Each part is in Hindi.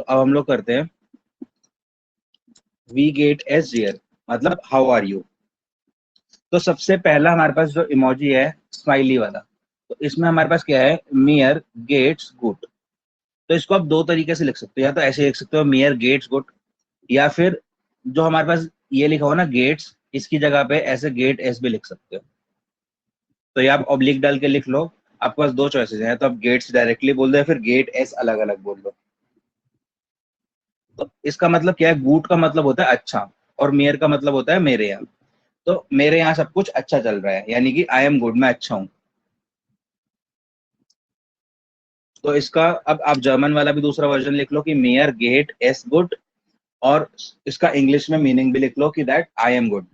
अब हम लोग करते हैं वी गेट एस डियर, मतलब हाउ आर यू। तो सबसे पहला हमारे पास जो इमोजी है स्माइली वाला, तो इसमें हमारे पास क्या है, मियर गेट्स गुड। तो इसको आप दो तरीके से लिख सकते हो, या तो ऐसे लिख सकते हो मियर गेट्स गुड, या फिर जो हमारे पास ये लिखा हो ना गेट्स, इसकी जगह पे ऐसे गेट एस भी लिख सकते हो। तो ये आप ऑब्लिक डाल के लिख लो। आपके पास दो चॉइसेस हैं, तो आप गेट्स डायरेक्टली बोल दो या फिर गेट एस अलग अलग बोल दो। तो इसका मतलब क्या है, गुड का मतलब होता है अच्छा, और मेयर का मतलब होता है मेरे यहाँ। तो मेरे यहाँ सब कुछ अच्छा चल रहा है, यानी कि आई एम गुड, मैं अच्छा हूँ। तो इसका अब आप जर्मन वाला भी दूसरा वर्जन लिख लो कि मेयर गेट एस गुड, और इसका इंग्लिश में मीनिंग भी लिख लो कि दैट आई एम गुड।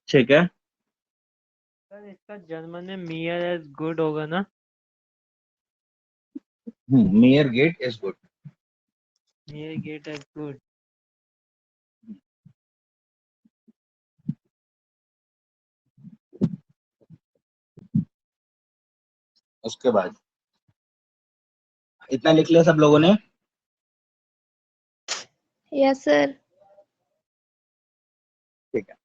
ठीक है। सर इसका जर्मन में मियर एज गुड होगा ना? Mayor get as good. Mayor get as good. उसके बाद इतना लिख लिया सब लोगों ने? Yes sir. ठीक है।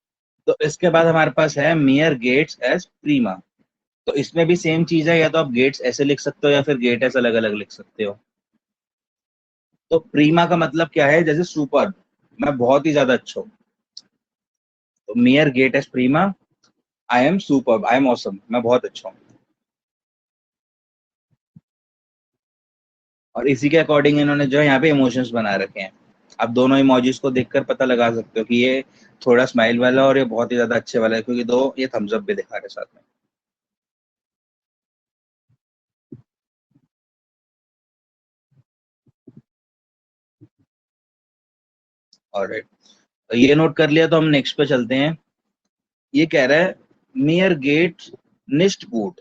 तो इसके बाद हमारे पास है मियर गेट्स एज प्रीमा। तो इसमें भी सेम चीज है, या तो आप गेट्स ऐसे लिख सकते हो या फिर गेट एस अलग अलग लिख सकते हो। तो प्रीमा का मतलब क्या है, जैसे सुपर, मैं बहुत ही ज्यादा अच्छा हूँ। तो मियर गेट एस प्रीमा, I am super, I am awesome, मैं बहुत अच्छा हूँ। और इसी के अकॉर्डिंग इन्होंने जो है यहाँ पे इमोशंस बना रखे हैं। आप दोनों इमोजीज को देखकर पता लगा सकते हो कि ये थोड़ा स्माइल वाला और ये बहुत ही ज्यादा अच्छे वाला है, क्योंकि दो ये थम्स अप भी दिखा रहे हैं साथ में। ऑलराइट, तो ये नोट कर लिया, तो हम नेक्स्ट पे चलते हैं। ये कह रहा है नियर गेट निस्ट बूट।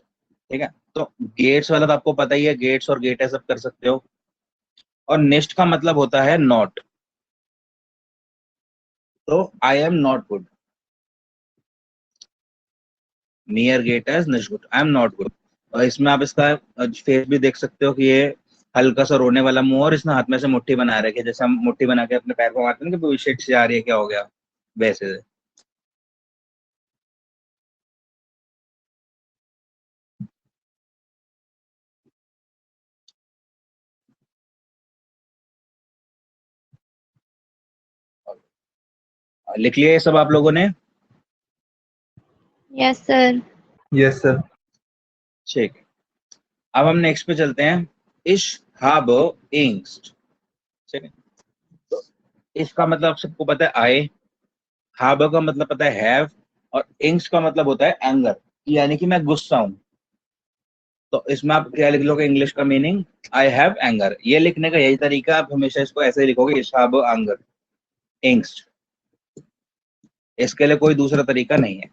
ठीक है। तो गेट्स वाला तो आपको पता ही है, गेट्स और गेट है सब कर सकते हो। और नेस्ट का मतलब होता है नॉट। तो आई एम नॉट गुड, नियर गेट एज निस्ट गुड, आई एम नॉट गुड। और इसमें आप इसका फेस भी देख सकते हो कि ये हल्का सा रोने वाला मुंह, और इसने हाथ में से मुट्ठी बना रखी है, जैसे हम मुट्ठी बना के अपने पैर को मारते हैं ना कि शिट से आ रही है, क्या हो गया, वैसे से। लिख लिया ये सब आप लोगों ने? Yes sir. Yes sir. ठीक है। अब हम नेक्स्ट पे चलते हैं। इश हाब इंग्स्ट। ठीक है। तो इसका मतलब सबको पता है आई, हाब का मतलब पता है हैव, और इंग्स्ट का मतलब होता है एंगर, यानी कि मैं गुस्सा हूं। तो इसमें आप क्या लिख लोगे इंग्लिश का मीनिंग, आई हैव एंगर। ये लिखने का यही तरीका, आप हमेशा इसको ऐसे ही लिखोगे, इश हाब एंगर इंग्स्ट। इसके लिए कोई दूसरा तरीका नहीं है।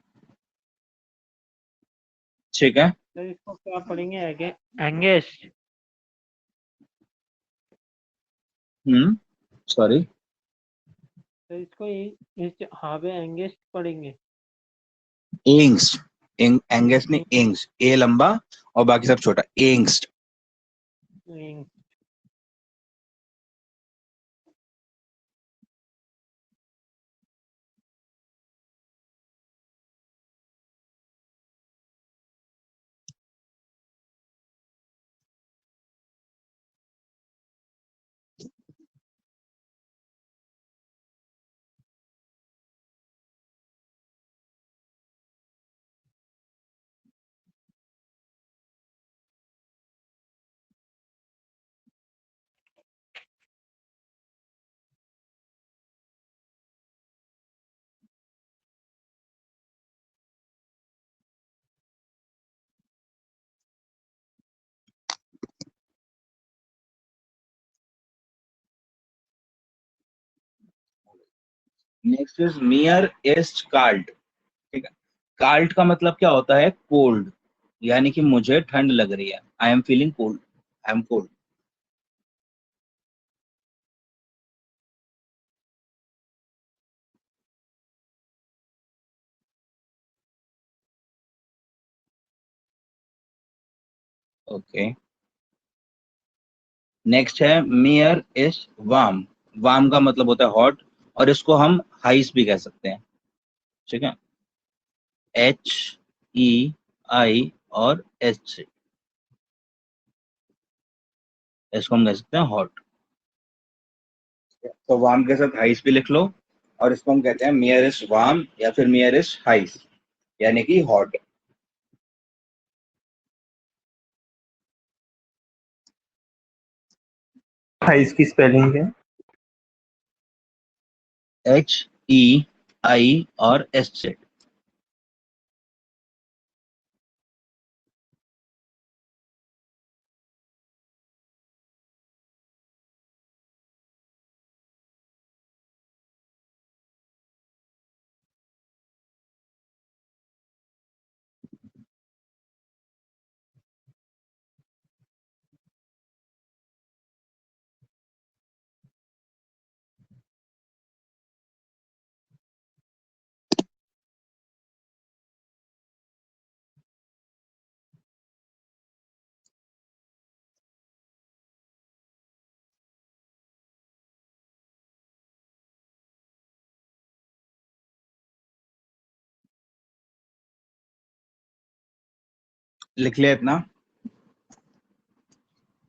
ठीक है। सर इसको क्या पढ़ेंगे? एंगेस्ट। सॉरी, सर इसको हावे एंगेस्ट पढ़ेंगे। एंग्स्ट, एंगेस्ट नहीं, एंग्स्ट, ए लंबा और बाकी सब छोटा, एंग्स्ट। नेक्स्ट इज मियर एस्ट काल्ट। ठीक है। काल्ट का मतलब क्या होता है, कोल्ड, यानी कि मुझे ठंड लग रही है, I am feeling cold, I am cold. Okay, next है मियर इज वार्म। वार्म का मतलब होता है हॉट, और इसको हम हाइस भी कह सकते हैं। ठीक है, HEI और S से, इसको हम कह सकते हैं हॉट। तो वार्म के साथ हाइस भी लिख लो, और इसको हम कहते हैं मियर इज वार्म या फिर मियर इज हाइस, यानी कि हॉट। हाई इसकी स्पेलिंग है? HEI और S से। लिख लिया इतना?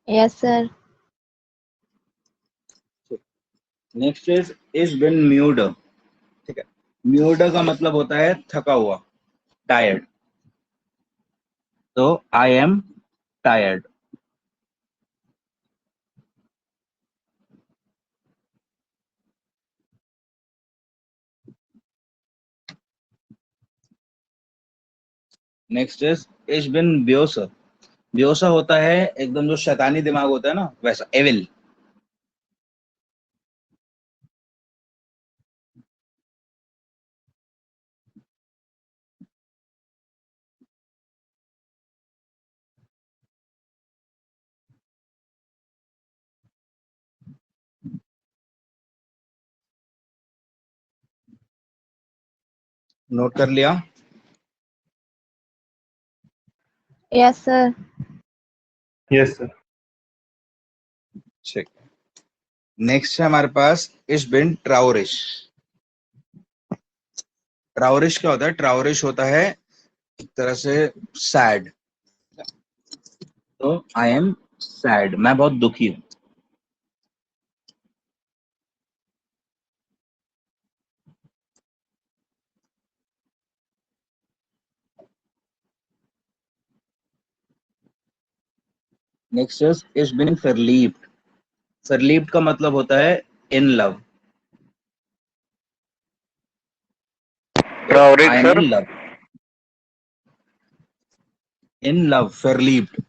Yes, sir. नेक्स्ट इज बिन म्यूड। ठीक है, म्यूड का मतलब होता है थका हुआ, टायर्ड। तो I am tired. Next is बिन बेहोश। बेहोशा होता है एकदम जो शैतानी दिमाग होता है ना, वैसा, एविल। नोट कर लिया? Yes, sir. Yes sir. ठीक, नेक्स्ट है हमारे पास इज बिन ट्राउरिश। ट्राउरिश क्या होता है? ट्राउरिश होता है एक तरह से सैड। तो आई एम सैड, मैं बहुत दुखी हूँ। नेक्स्ट इज बिन फरलीव्ड। फरलीव्ड का मतलब होता है इन लव। तो ट्राउरिश I am sad. In love. In love, फरलीव्ड।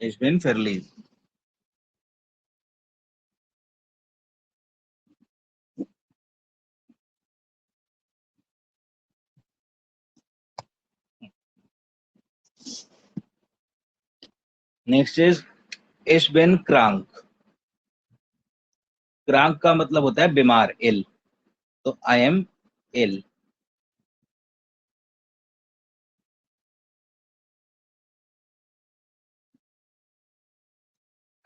इज बिन फरलीव्ड। नेक्स्ट इज बिन क्रांक। क्रांक का मतलब होता है बीमार, इल। तो आई एम इल।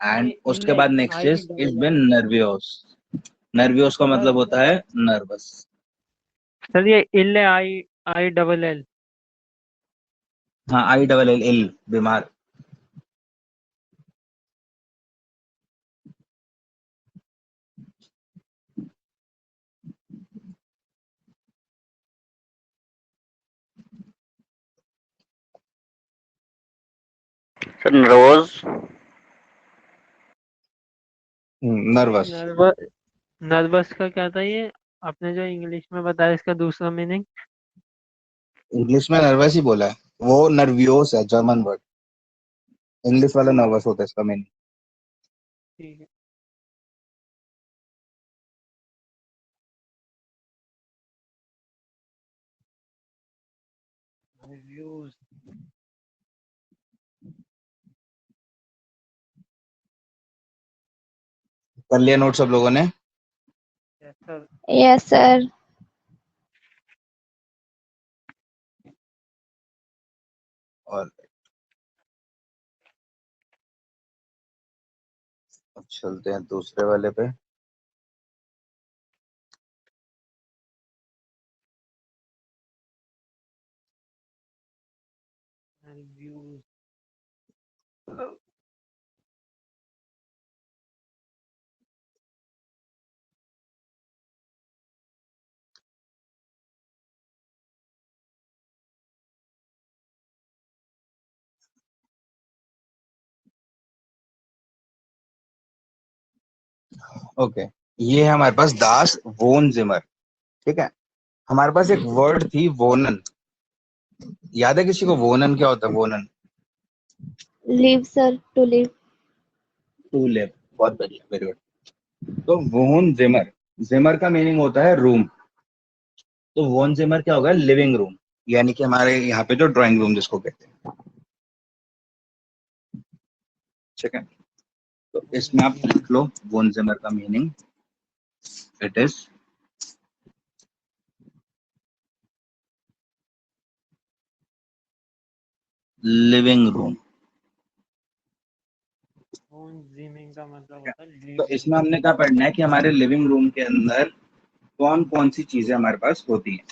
एंड उसके बाद नेक्स्ट इज बिन नर्वियोस। नर्वियोस का मतलब होता है नर्वस। सर ये इल है, I double L। हाँ, ILL, इल, बीमार। Sir nervous. Nervous. Nervous. Nervous का क्या था ये? आपने जो इंग्लिश में बताया इसका दूसरा मीनिंग। इंग्लिश में नर्वस ही बोला है, वो नर्वियोस है, जर्मन वर्ड। इंग्लिश वाला नर्वस होता है इसका मीनिंग। ठीक है। रिव्यूज। कर लिया नोट सब लोगों ने? Yes, sir. और अब चलते हैं दूसरे वाले पे। Views. ओके, ये है हमारे पास दास वोन जिमर। ठीक है, हमारे पास एक वर्ड थी वोनन। याद है किसी को वोनन क्या होता है? वोनन Live, sir. To live. To live. बहुत बढ़िया, वेरी गुड। तो वोन जिमर, जिमर का मीनिंग होता है रूम। तो वोन जिमर क्या होगा? लिविंग रूम, यानी कि हमारे यहाँ पे जो ड्राइंग रूम जिसको कहते हैं। ठीक है, तो इसमें आप लिख लो वोन जिमर का meaning. It is living room. Wohnzimmer का मतलब होता है तो living इसमें हमने क्या पढ़ना है कि हमारे लिविंग रूम के अंदर कौन कौन सी चीजें हमारे पास होती हैं।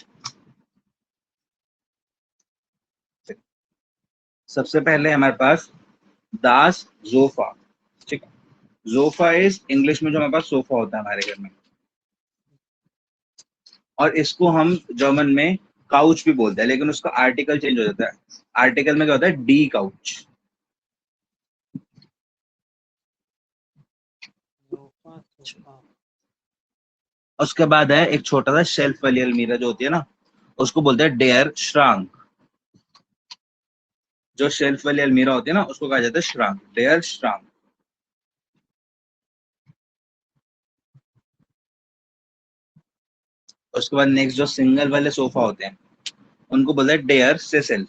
सबसे पहले हमारे पास दास जोफा। ठीक है, जोफा इज इंग्लिश में जो हमारे पास सोफा होता है हमारे घर में, और इसको हम जर्मन में काउच भी बोलते हैं, लेकिन उसका आर्टिकल चेंज हो जाता है। आर्टिकल में क्या होता है? D couch. sofa sofa उसके बाद है एक छोटा सा शेल्फ वाली अलमीरा जो होती है ना, उसको बोलते हैं डेयर श्रांक। जो शेल्फ वाली अलमीरा होती है ना, उसको कहा जाता है श्रांक, डेयर श्रांक। उसके बाद नेक्स्ट जो सिंगल वाले सोफा होते हैं, उनको बोलते हैं डेयर सेसल।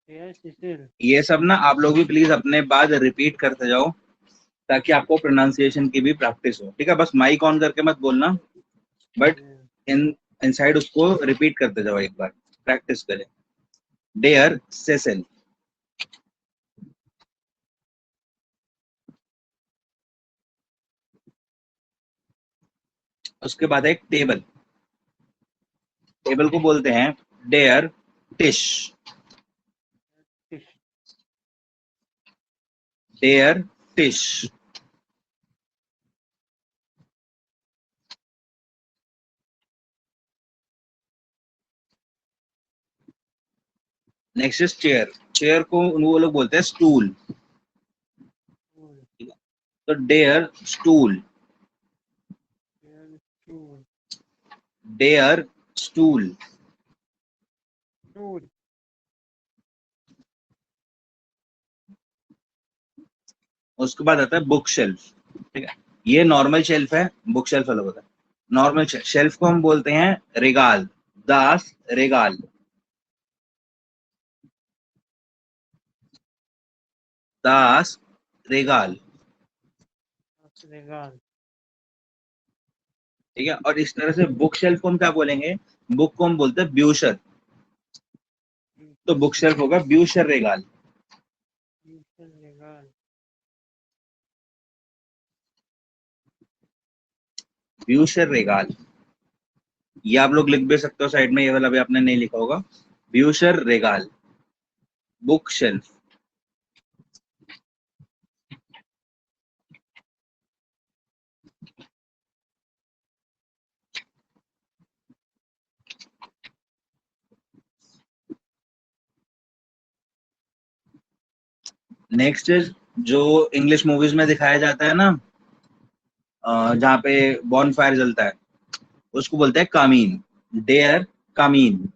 Yes, Cecil. ये सब ना आप लोग भी प्लीज अपने बाद रिपीट करते जाओ, ताकि आपको प्रोनाउंसिएशन की भी प्रैक्टिस हो। ठीक है, बस माइक ऑन करके मत बोलना, बट Yeah. इन इनसाइड उसको रिपीट करते जाओ, एक बार प्रैक्टिस करें। डेयर सेसल। उसके बाद एक टेबल। टेबल को बोलते हैं डेयर टिश। Fish. डेयर टिश। Next is chair. चेयर को वो लोग बोलते हैं स्टूल। Stool. तो डेयर स्टूल। Chair. Stool. डेयर स्टूल। Stool. उसके बाद आता है बुक शेल्फ। ठीक है, ये नॉर्मल शेल्फ है, बुक शेल्फ अलग होता है। नॉर्मल शेल्फ को हम बोलते हैं रेगाल, दास रेगाल। दास रेगाल। Regal. ठीक है, और इस तरह से बुक शेल्फ को हम क्या बोलेंगे? बुक को हम बोलते हैं ब्यूशर। तो बुक शेल्फ होगा ब्यूशर रेगाल। Regal. ब्यूशर रेगाल, ये आप लोग लिख भी सकते हो साइड में, ये वाला भी आपने नहीं लिखा होगा। ब्यूशर रेगाल, बुक शेल्फ। नेक्स्ट इज जो इंग्लिश मूवीज में दिखाया जाता है ना, जहाँ पे बॉन फायर जलता है, उसको बोलते हैं कामीन, डेयर कामीन।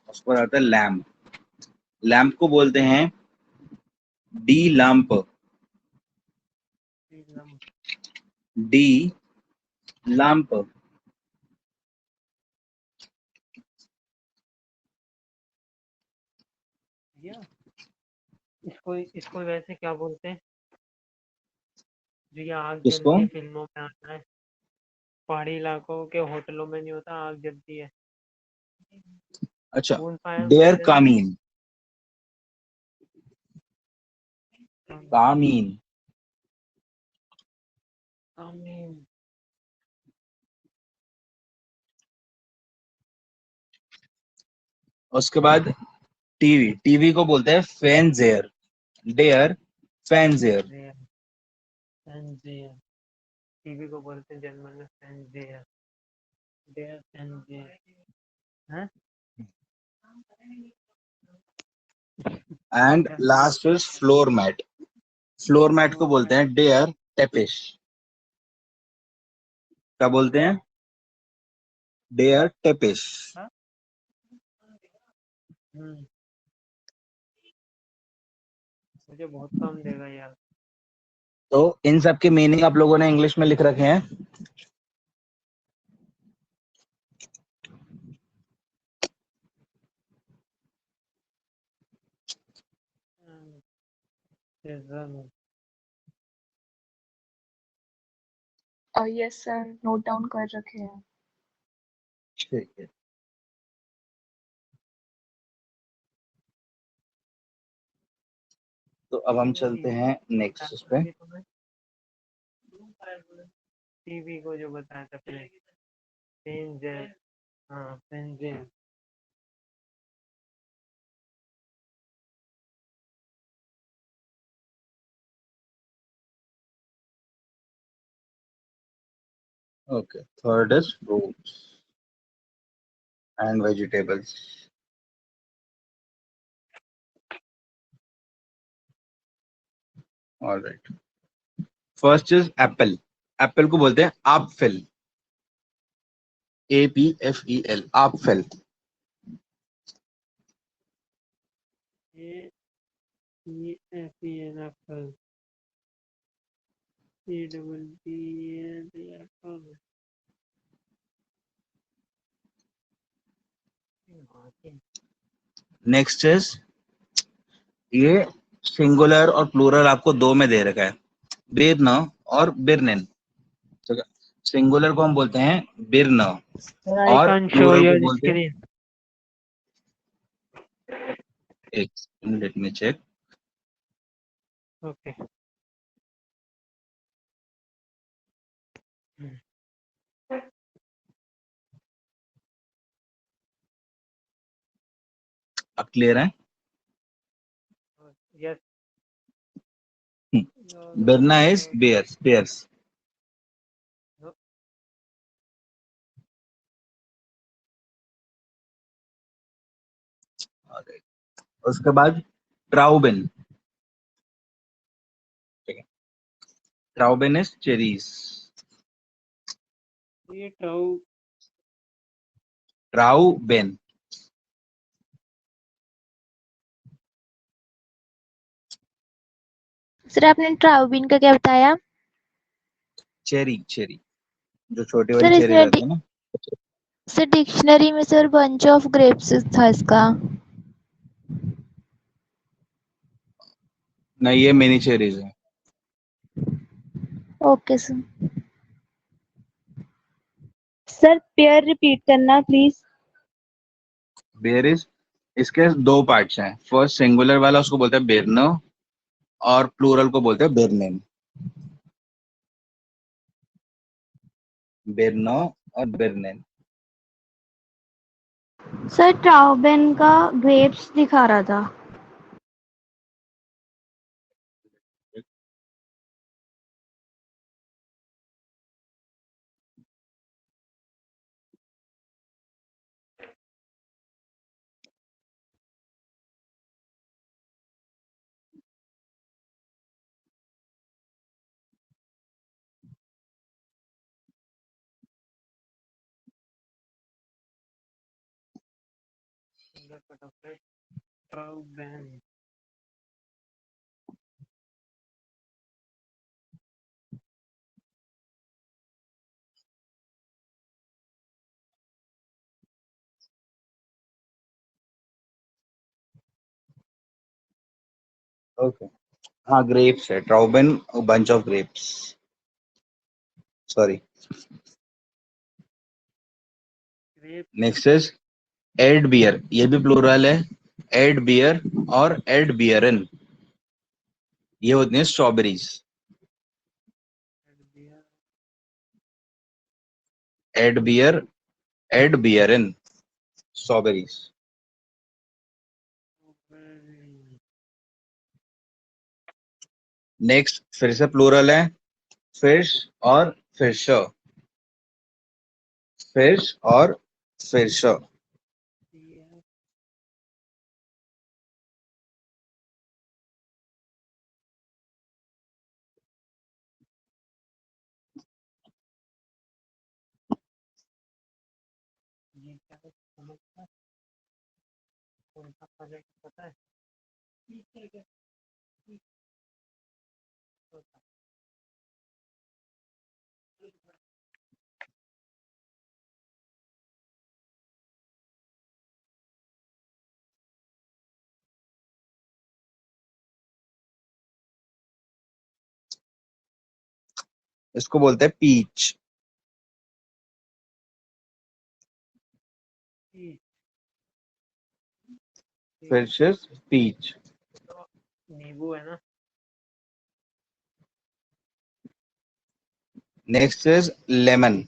उसके बाद आता है लैम्प। लैम्प को बोलते हैं D lamp. Lamp. D lamp. दिया। इसको वैसे क्या बोलते हैं जो ये आग किसको? जलती है फिल्मों में आता है? पहाड़ी इलाकों के होटलों में नहीं होता, आग जलती है, अच्छा, बोन फायर डेयर बोलते हैं ना। कामीन। कामीन। आमीन। उसके बाद टीवी, टीवी को बोलते हैं फैंजेयर। डेयर फैंजेयर। फैंजियर। टीवी को बोलते हैं जर्मन में फैंजियर। डेयर फैंजियर। हैं? And last is floor mat. Floor mat को बोलते हैं डेयर टेपिश। क्या बोलते हैं? डेयर टेपिश। मुझे बहुत कम देगा यार। तो इन सब के मीनिंग आप लोगों ने इंग्लिश में लिख रखे हैं। यस सर, नोट डाउन कर रखे हैं। ठीक है, तो अब हम चलते हैं नेक्स्ट उस पे। टीवी को जो बताया था पहले, फैंजियर। हाँ, फैंजियर। Okay, third is fruits and vegetables. All right. First is apple. Apple को बोलते हैं apfel. APFEL. Apfel. APFEL Apple. Apple. Next is, ये सिंगुलर और प्लूरल आपको दो में दे रखा है, बिर्न और बिर्नेन। ठीक है, सिंगुलर को हम बोलते हैं बिर्न I और can't show प्लूरल को your बोलते हैं, screen. एक लेट मी चेक। Okay. अब क्लियर है? Yes. बिर्ना इज बेयर्स, बेयर्स। No. उसके बाद ट्राउबिन। ठीक है, ट्राउबिन इज चेरीज। ये ट्राउ ट्राउबिन। सर आपने ट्राउबिन का क्या बताया? चेरी, चेरी जो छोटी वाली सर चेरी इसमें रहती है ना। सर डिक्शनरी में सर बंच ऑफ ग्रेप्स था इसका। नहीं, ये मिनी चेरीज है। Okay sir. Sir pair repeat करना प्लीज। बेयर इज, इसके दो पार्ट्स हैं। फर्स्ट सिंगुलर वाला उसको बोलते हैं बेरनो और प्लूरल को बोलते हैं बेरनेन। बेरनो और बेरनेन। सर ट्राउबिन का ग्रेप्स दिखा रहा था। ट्राउबेन। ओके, हाँ ग्रेप्स है, ट्राउबेन bunch of grapes, sorry. Grape next is एड बियर, ये भी प्लूरल है, एड बियर और एड बियरन, ये होती हैं स्ट्रॉबेरीज। एड बियर, एड बियरन, स्ट्रॉबेरीज। नेक्स्ट फिर से प्लूरल है, फिश और फिशर, फिश और फिशर। ये क्या है, समझता है? कौन सा प्रोजेक्ट पता है? ठीक है, ठीक होता इसको बोलते हैं पीच। है। Fish is peach. तो नींबू है ना। Next is lemon.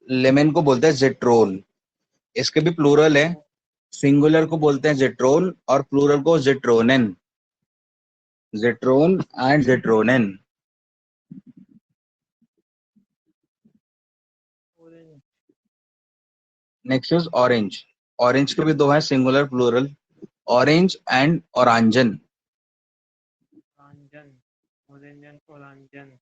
लेमन को बोलते हैं जिट्रोन, इसके भी प्लूरल है, सिंगुलर को बोलते हैं जिट्रोन और प्लूरल को जिट्रोनेन, जिट्रोन एंड जिट्रोनेन। Orange, next is orange, orange के भी दो हैं, सिंगुलर प्लूरल, ऑरेंज एंड ओरांजन। ऑरेंजन, ऑरेंजन, ऑरेंजन।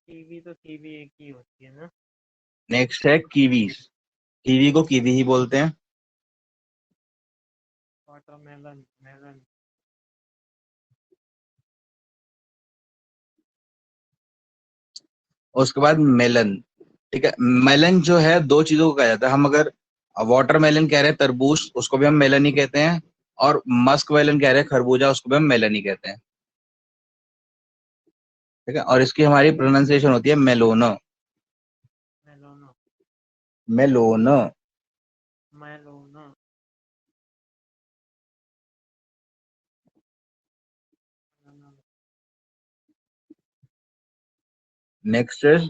कीवी तो कीवी एक ही होती है ना। नेक्स्ट है कीवीज, कीवी को कीवी ही बोलते हैं। Watermelon, melon. उसके बाद मेलन, ठीक है। मेलन जो है दो चीजों को कहा जाता है, हम अगर वाटरमेलन कह रहे हैं तरबूज, उसको भी हम मेलन ही कहते हैं, और मस्क मेलन कह रहे हैं खरबूजा, उसको भी हम मेलन ही कहते हैं, ठीक है। और इसकी हमारी प्रोनाउंसिएशन होती है मेलोनो, मेलोनो, मेलोनो। मेलोनो। नेक्स्ट इज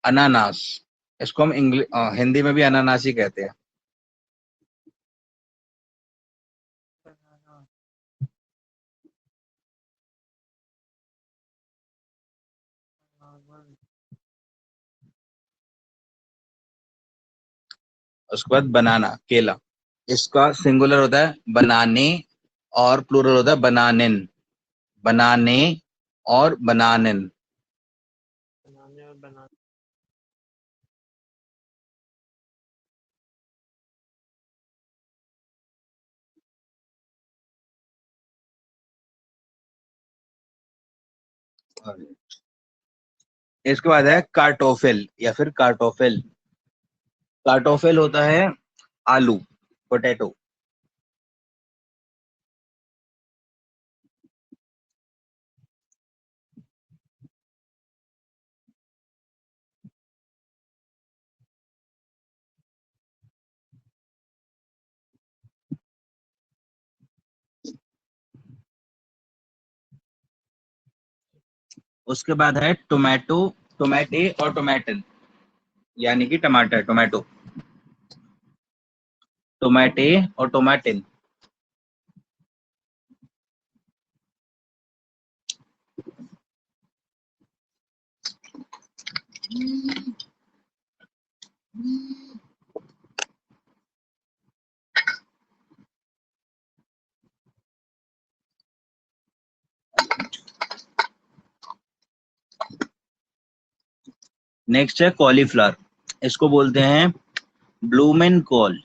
अनानास, इसको हम हिंदी में भी अनानास ही कहते हैं। बनाना, बनाना। उसके बाद बनाना, केला, इसका सिंगुलर होता है बनाने और प्लूरल होता है बनानेन, बनाने और बनानेन। बनाने और बनाना। इसके बाद है कार्टोफिल या फिर कार्टोफिल, कार्टोफिल होता है आलू, पोटैटो। उसके बाद है टोमेटो, टोमेटे और टोमेटन, यानी कि टमाटर, टोमेटो, टोमेटे और टोमेटिन। नेक्स्ट है कॉलीफ्लावर, इसको बोलते हैं ब्लूमेन कॉल,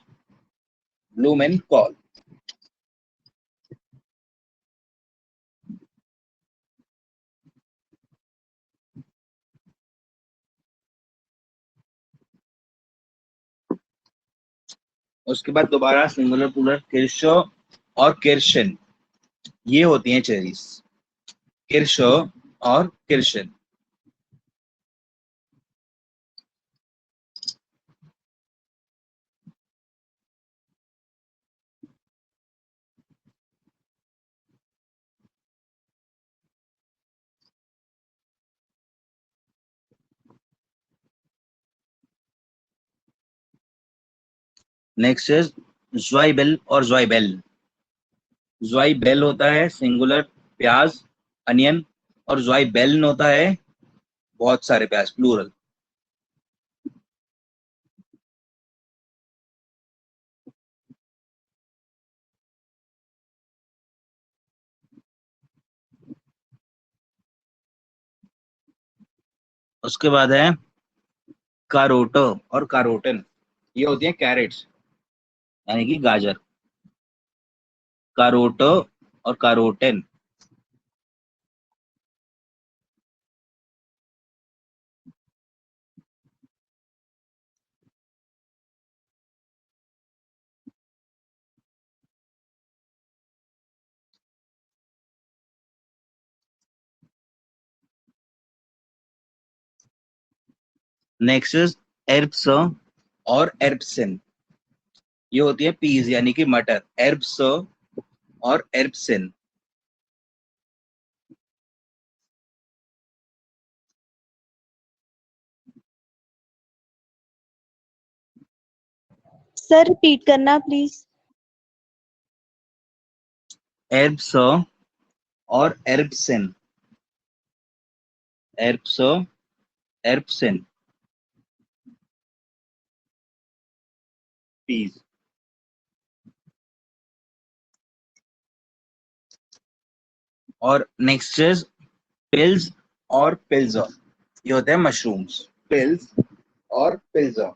ब्लूमेन कॉल। उसके बाद दोबारा सिंगुलर प्लूरल किर्शो और किर्शन, ये होती हैं चेरीज, किर्शो और किर्शन। नेक्स्ट इज ज्वाइबेल और ज्वाइबेल। ज्वाइबेल होता है सिंगुलर प्याज, अनियन, और ज्वाइबेल होता है बहुत सारे प्याज, प्लूरल। उसके बाद है कारोटो और कारोटिन, ये होती है कैरेट्स यानी कि गाजर। कारोटो और कारोटिन। नेक्स्ट इज एर्ब्सो और एर्बसिन, ये होती है पीज यानी कि मटर, एर्ब्सो और एर्बसिन। सर रिपीट करना प्लीज। एर्ब्सो और एर्बसिन, एर्ब्सो, एर्बसिन, पीज। और नेक्स्ट इज पिल्स और पिल्जो, ये होते हैं मशरूम्स, पिल्स और पिल्जो।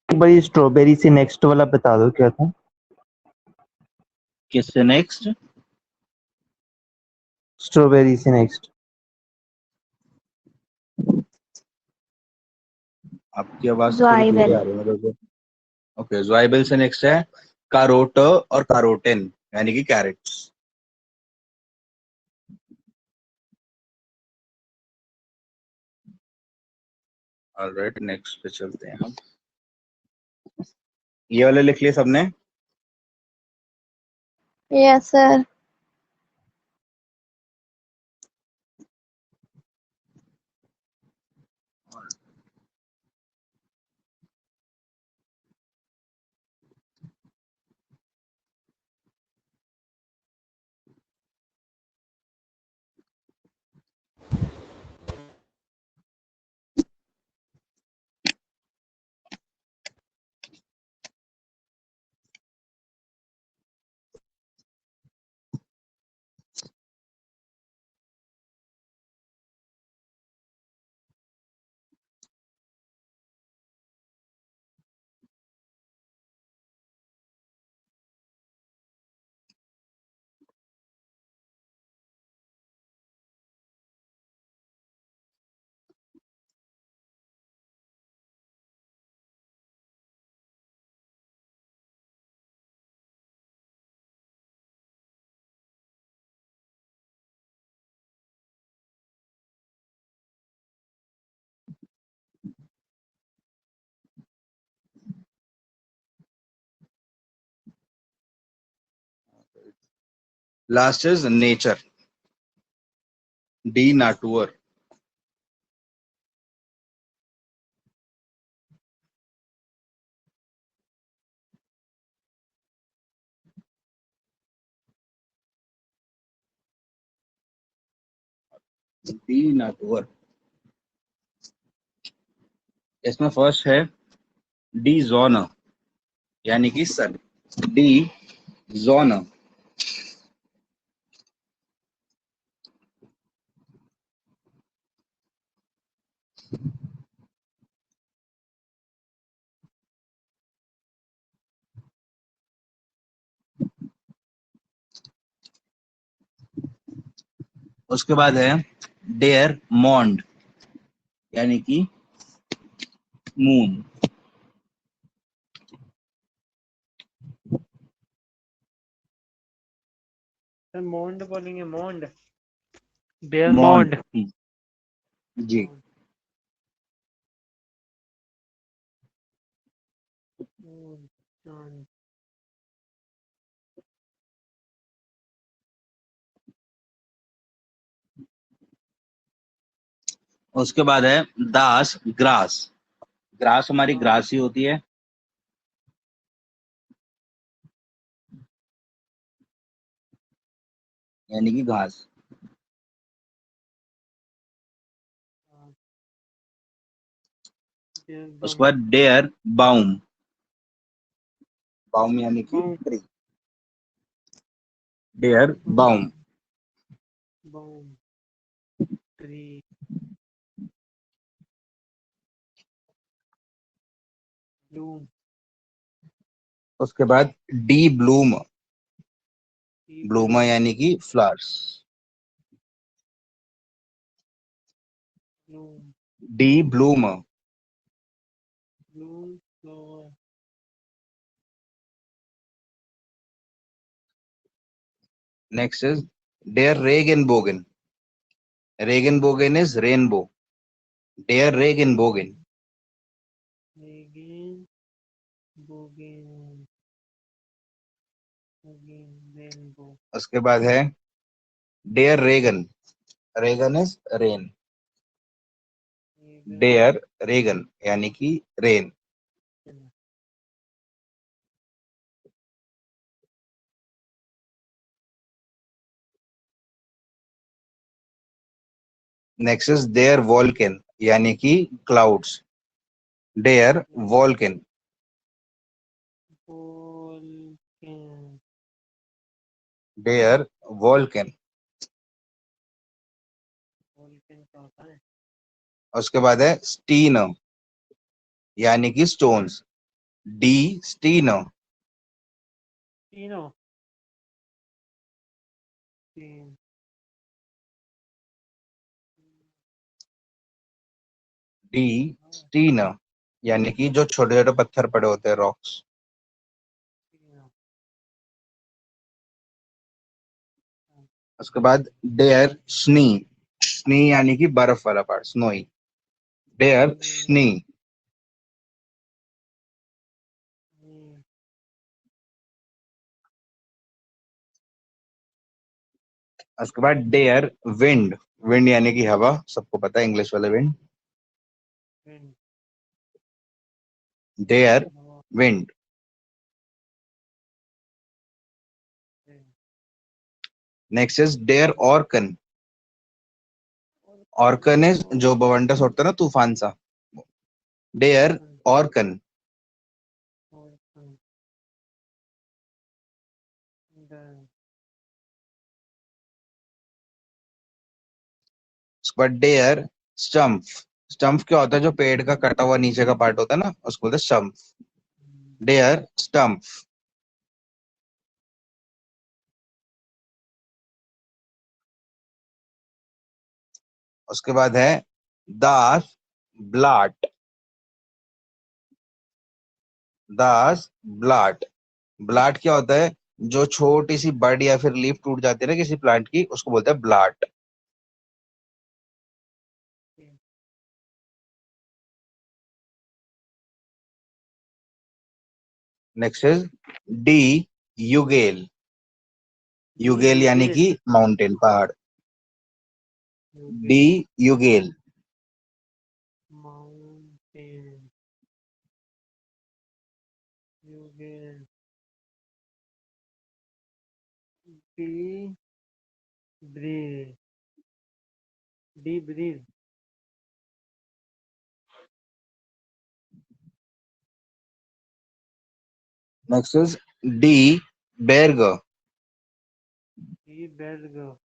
एक बार स्ट्रॉबेरी से नेक्स्ट वाला बता दो क्या था। किससे नेक्स्ट? स्ट्रॉबेरी से नेक्स्ट। आपकी आवाज थोड़ी धीरे ज्वाइबेल। आ रही है मेरे को। ओके, ज्वाइबल से नेक्स्ट है कारोटो और कारोटिन यानी कि कैरेट्स। ऑलराइट, नेक्स्ट पे चलते हैं हम। ये वाले लिख लिए सबने? Yes sir. Last is nature, डी नाटुअर। डी नाटुअर, इसमें फर्स्ट है डी जोना यानी कि सन, डी जोना। उसके बाद है डेयर मॉन्ड, यानी कि मून। सर मोंड बोलेंगे, मोंड, बेयर मॉन्ड मोंड। जी। मोंड। उसके बाद है दास ग्रास। ग्रास हमारी ग्रास ही होती है, यानी कि घास। उसके बाद डेयर बाउम। बाउम यानी कि बाउम। ट्री। डेयर बाउम। बाउम ट्री। ब्लूम। उसके बाद डी ब्लूम। ब्लूमा ब्लूम। यानी कि फ्लावर्स। ब्लूम। डी ब्लूम। ब्लूम फ्लावर। नेक्स्ट इज डेयर रेगनबोगन। रेगनबोगन इज रेनबो। डेयर रेगनबोगन। Again, Bogan, again, rainbow. उसके बाद है डेयर रेगन। रेगन इज रेन। Again, डेयर रेगन यानी कि रेन। नेक्स्ट इज डेयर वॉल्केन, यानी कि क्लाउड्स। डेयर वॉल्केन। Volcan. डेयर वॉल्केन। Volcan क्या होता है? उसके बाद है स्टीन, यानी कि स्टोन्स। D Stein. तीनों। तीन। डी स्टीन यानी कि जो छोटे छोटे पत्थर पड़े होते हैं, रॉक्स। तीनों। उसके बाद डेयर स्नी। स्नी यानी कि बर्फ वाला पार्ट, स्नोई। डेयर स्नी। हम्म, उसके बाद डेयर विंड। विंड यानी कि हवा, सबको पता है, इंग्लिश वाले विंड। wind, डेयर हवा, विंड। wind. नेक्स्ट इज डेयर ऑर्कन। ऑर्कन इज जो बवंडर उड़ता है ना, तूफान सा। डेयर ऑर्कन। Orkan. The उसके बाद डेयर स्टम्प। स्टम्प क्या होता है? जो पेड़ का कटा हुआ नीचे का पार्ट होता है ना, उसको बोलते हैं स्टम्प। Dare stump. उसके बाद है दास ब्लाट। दास ब्लाट। ब्लाट क्या होता है? जो छोटी सी बड या फिर लीफ टूट जाती है ना किसी प्लांट की, उसको बोलते हैं ब्लाट। नेक्स्ट इज डी युगेल। युगेल यानी कि माउंटेन, पहाड़। डी युगेल। mountain. You get be breathe. Be breathe. Next is डी बेरग। Be berg.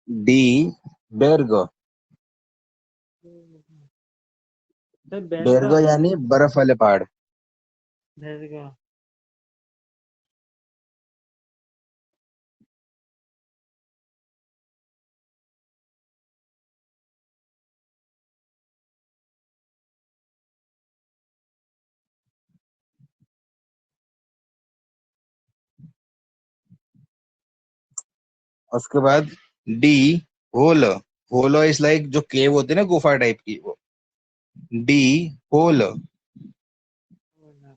डी बेरग। सर बैल का बेरगा यानी बर्फ वाले पहाड़। भैंस का उसके बाद डी होल। होलो इज लाइक जो केव होती है ना, गुफा टाइप की, वो। डी होल। होना।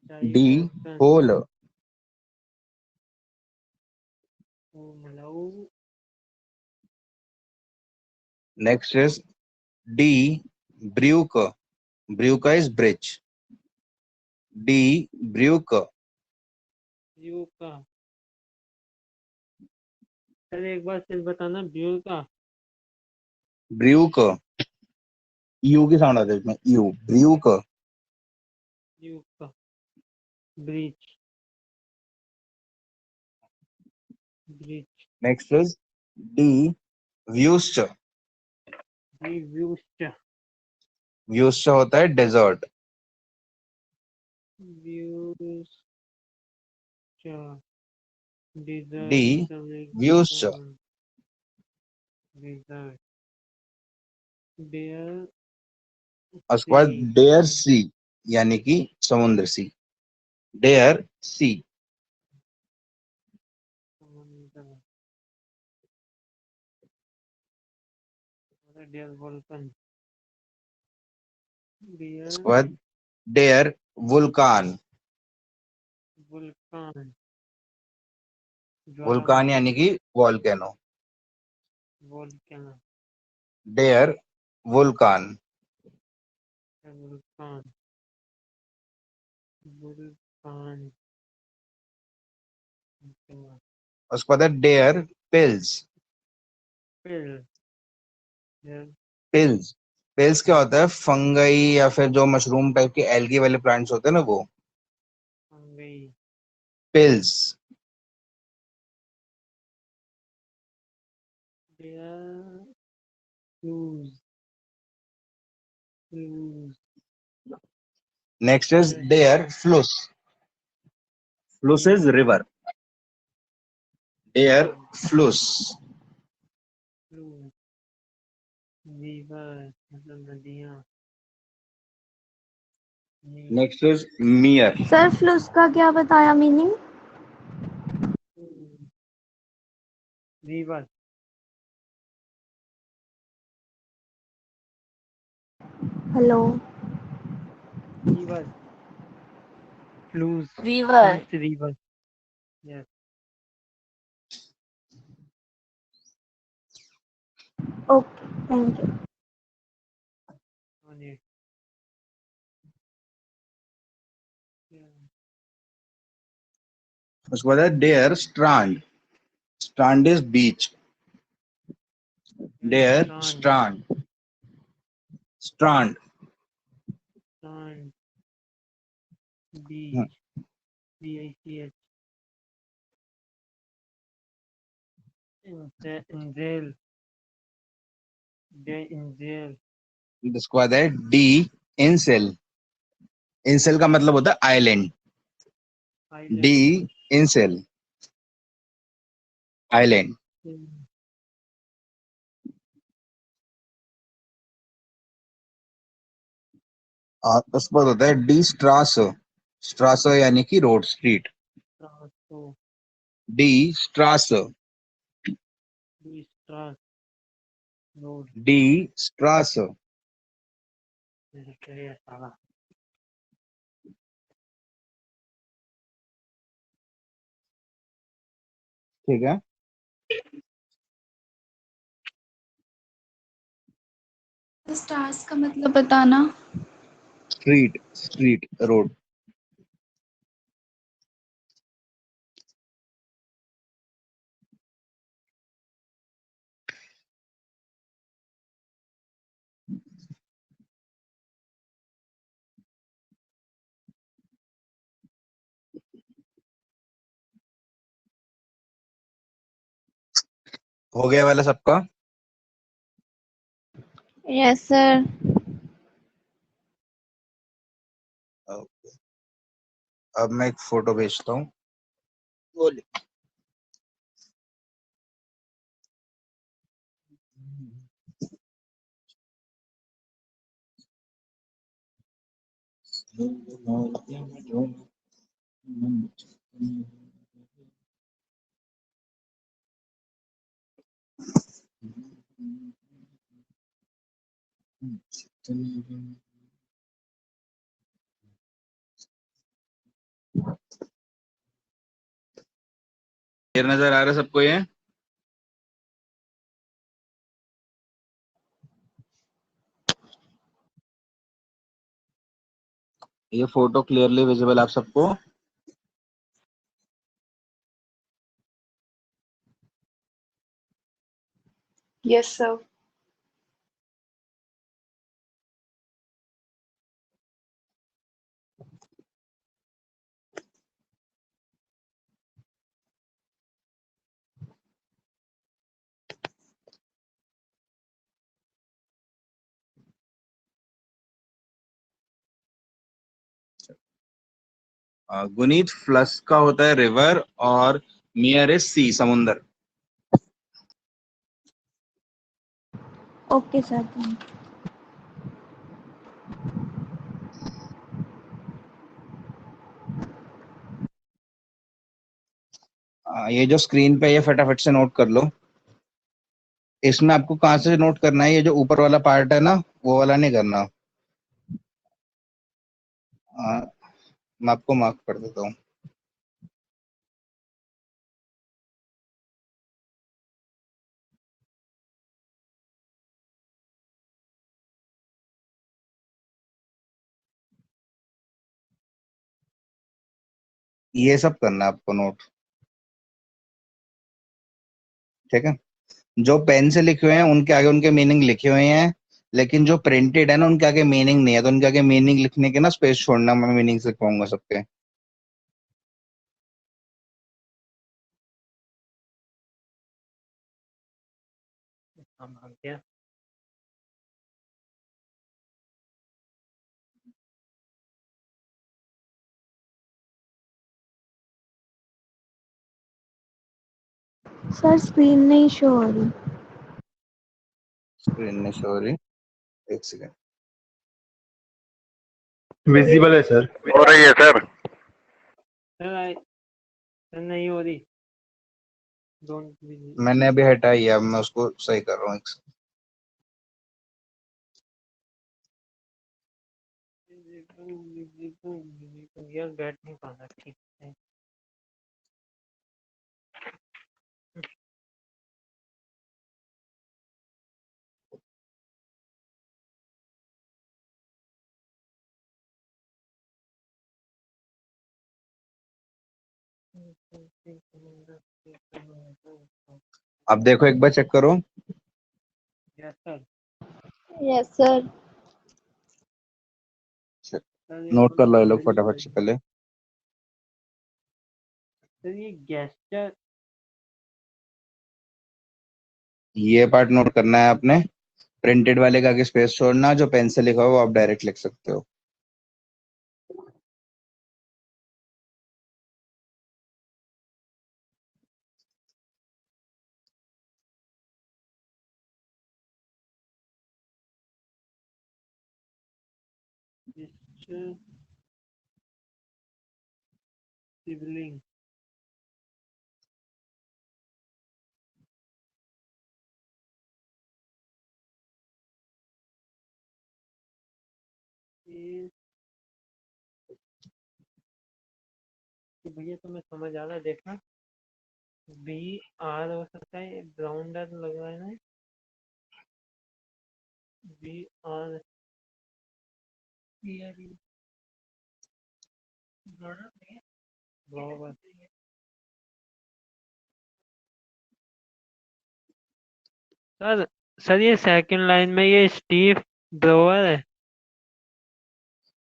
ऊंचाई डी बोलकर होल। वो मलाऊ नेक्स्ट इज डी ब्र्यूक। ब्र्यूक इज ब्रिज। डी ब्र्यूक। व्यू का। सर एक बार फिर बताना व्यू का। ब्र्यूक। यू की साउंड आती है इसमें, यू ब्र्यूक। व्यू का ब्रिज ब्रिज नेक्स्ट इज डी व्यूस्ट। व्यू व्यूस्ट होता है डेजर्ट। व्यू डी डिजर्ट व्यूस्ट। डिजर्ट डेयर उसके बाद सी डेयर सी, यानी कि समुद्र सी। डेयर सी। समुंदर डेयर वोल्कन डेयर उसके बाद डेयर वुल्कान। वुल्कान वुल्कान ज्वालामुखी यानी कि वॉल्केनो। वोल्केनो डेयर वुल्कान। वुल्कान वुल्कान उसके बाद है डेयर पिल्स। फिर डेयर पिल्स। पिल्स क्या होता है? फंगई या फिर जो मशरूम टाइप के एल्गी वाले प्लांट्स होते हैं ना, वो फंगई पिल्स। डेयर क्रूज क्रूज नेक्स्ट इज डेयर फ्लूस। फ्लूस इज रिवर। डेयर फ्लूस। क्रूज रिवर मतलब नदियाँ नेक्स्ट इज मियर। सर फ्लूस का क्या बताया मीनिंग? River hello. रिवर फ्लूज river. Means river yes okay, thank you. उसके बाद है डेयर स्ट्रांड। स्ट्रांड इज बीच। डेयर स्ट्रांड। स्ट्रांड। Strand, beach, BICH, in jail, day in jail, उसके बाद है डी इंसेल। इंसेल का मतलब होता है island. D island, incel, island. और उसके बाद होता है डी स्ट्रासो। स्ट्रासो यानी कि रोड, स्ट्रीट। Strasso, डी स्ट्रासो। Strass, road, डी स्ट्रासो। साला ठीक है। स्टार्स का मतलब बताना। Street, street, road. हो गया वाला सबका? Yes, sir. ओके, अब मैं एक फोटो भेजता हूँ। बोलिए। क्लियर नजर आ रहा है सबको ये? ये फोटो क्लियरली विजिबल आप सबको? Yes, sir. गुनीत, फ्लस का होता है रिवर और मियर इज सी, समुंदर। Okay, sir. Thank you. ये जो स्क्रीन पे ये फटाफट से नोट कर लो। इसमें आपको कहाँ से नोट करना है? ये जो ऊपर वाला पार्ट है ना, वो वाला नहीं करना। मैं आपको मार्क कर देता हूँ। ये सब करना है आपको नोट, ठीक है? जो पेन से लिखे हुए हैं उनके आगे उनके मीनिंग लिखे हुए हैं, लेकिन जो प्रिंटेड है ना उनके आगे मीनिंग नहीं है, तो उनके आगे मीनिंग लिखने के ना स्पेस छोड़ना। मैं मीनिंग से लिखवाऊंगा सबके। हम भाग गया। Sir, screen नहीं show हो रही. स्क्रीन में सॉरी, एक सेकंड। विजिबल है सर। हो रही है सर। सर नहीं हो रही। डोंट मैंने अभी हटाई है, अब मैं उसको सही कर रहा हूँ। यार बैठ नहीं पा रहा। ठीक है। अब देखो, एक बार चेक करो। Yes sir. Yes, sir. Note कर लो ये लोग फटाफट से पहले। सर ये गेस्टर ये पार्ट नोट करना है आपने। प्रिंटेड वाले का आगे स्पेस छोड़ना, जो पेन से लिखा हो वो आप डायरेक्ट लिख सकते हो। सिबलिंग तो भैया तुम्हें समझ आ रहा है? देखना बी आर हो सकता है। ग्राउंडर लग रहा है ना। बी आर बराबर। सर सर ये सेकंड लाइन में ये स्टीव ब्रोवर है।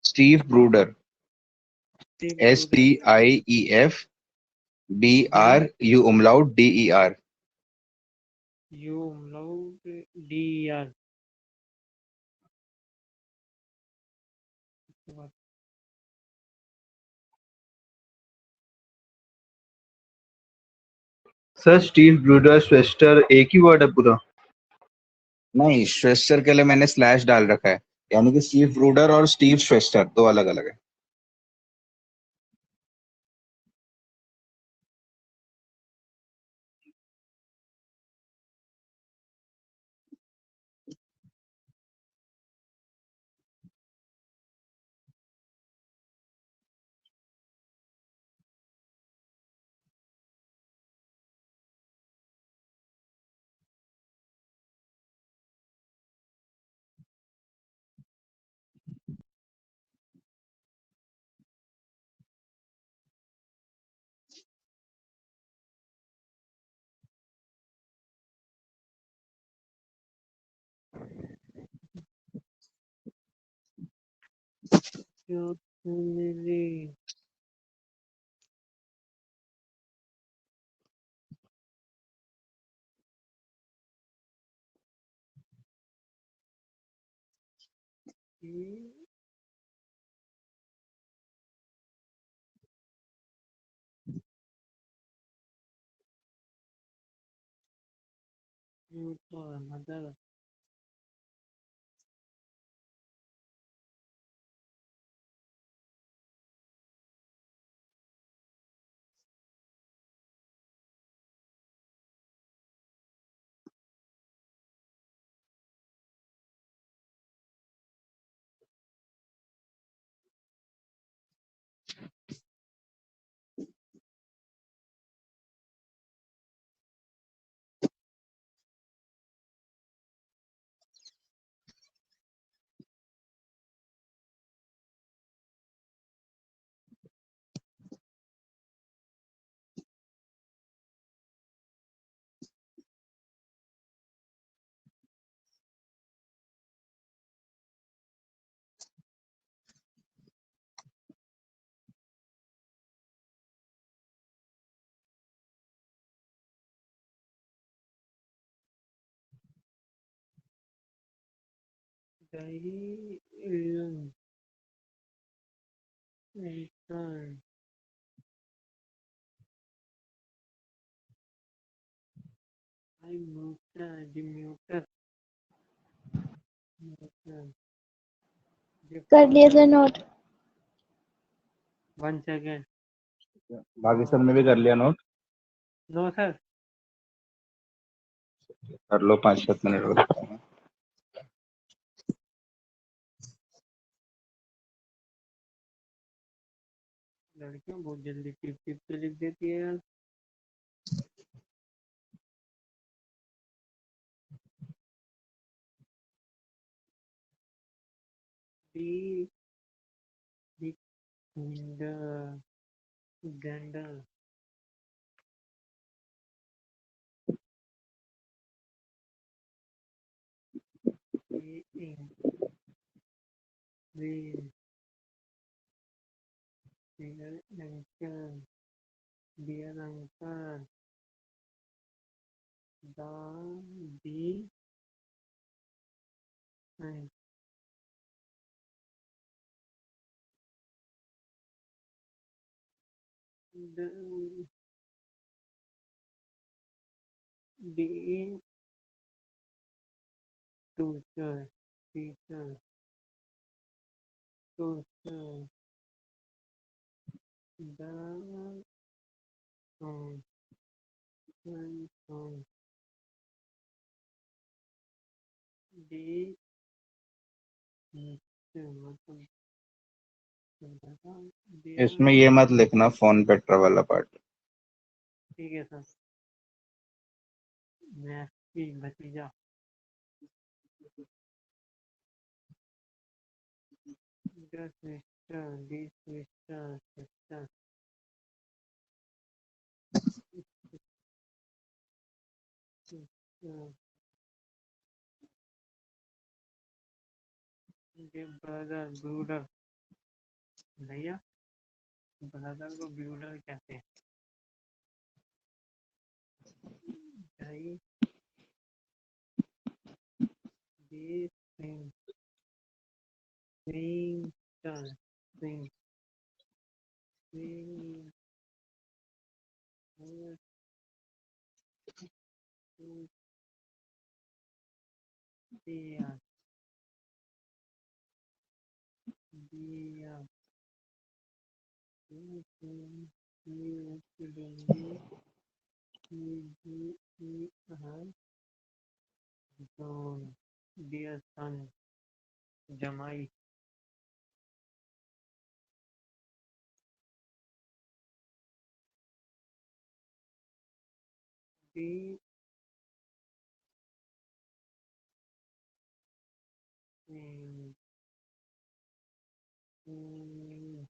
Steve ब्रूडर, Steve STIEF BRU UMLAUT DER। You umlaut DER उसके बाद सर स्टीव ब्रूडर स्वेस्टर एक ही वर्ड है पूरा? नहीं, श्वेस्टर के लिए मैंने स्लैश डाल रखा है, यानी कि स्टीव ब्रूडर और स्टीव श्वेस्टर दो अलग अलग है। जो मेरे mother They return I muted demuted कर लिया सर नोट। One second. बाकी सब ने भी कर लिया नोट? No sir. कर लो, 5-7 मिनट रुकता हूँ। लड़कियां बहुत जल्दी टिप टिप पे लिख देती है यार। The the gender the dear uncle the and the teacher teacher teacher the song song the मतलब इसमें ये मत लिखना फोन पे ट्रैवल पार्ट। ठीक है सर। नेक्स्ट भतीजा sister the sister sister sister the brother brother भैया ब्रदर को ब्रूडर कहते हैं। भाई D swing. Swing turn. Swing. Swing. Swing. Swing. Dia. Dia. Swing. Swing. Swing. Swing. Zone. Dear son. Jamai. D. Swing. Swing.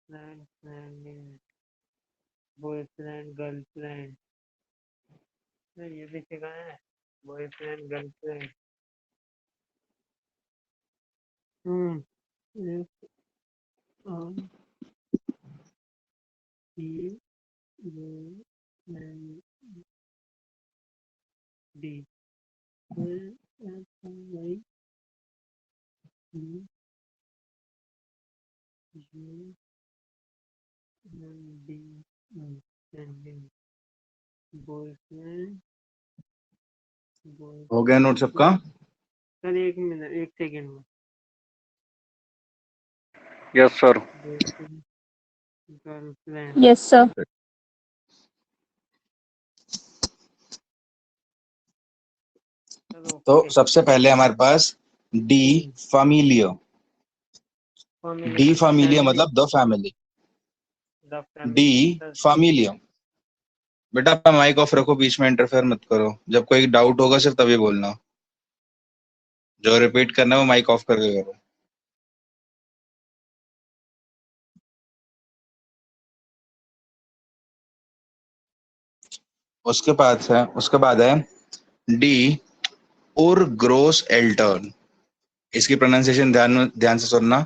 Friend, friend, boyfriend, girlfriend. ये भी सिखाया है boyfriend girlfriend. E U N D L F I E U N D Sending. Boyfriend. हो गया नोट सबका? सर 1 मिनट 1 सेकंड में. Yes sir. Boyfriend, girlfriend. Yes, sir. चलो तो okay. सबसे पहले हमारे पास डी फैमिलियो. Family डी मतलब फैमिलियो family. मतलब द फैमिली. The family. डी फैमिलियो. बेटा अपना माइक ऑफ रखो, बीच में इंटरफेयर मत करो. जब कोई डाउट होगा सिर्फ तभी बोलना. जो रिपीट करना है वो माइक ऑफ करके करो. उसके बाद है डी और ग्रोस एल्टर्न. इसकी प्रोनाउंसिएशन ध्यान से सुनना.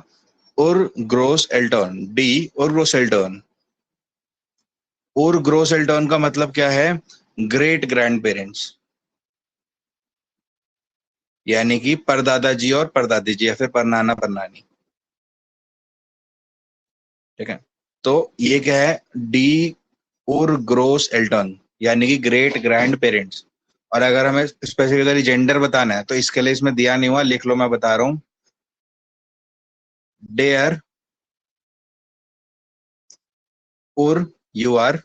और ग्रोस एल्टर्न. डी और ग्रोस एल्टर्न. और ग्रोस एल्टर्न का मतलब क्या है? ग्रेट ग्रैंड पेरेंट्स, यानी कि परदादा जी और परदादी जी या फिर परनाना परनानी. ठीक है. तो ये क्या है? डी और ग्रोस एल्टर्न यानी कि ग्रेट ग्रैंड पेरेंट्स. और अगर हमें स्पेसिफिकली जेंडर बताना है तो इसके लिए इसमें दिया नहीं हुआ, लिख लो, मैं बता रहा हूं. डेयर और यू आर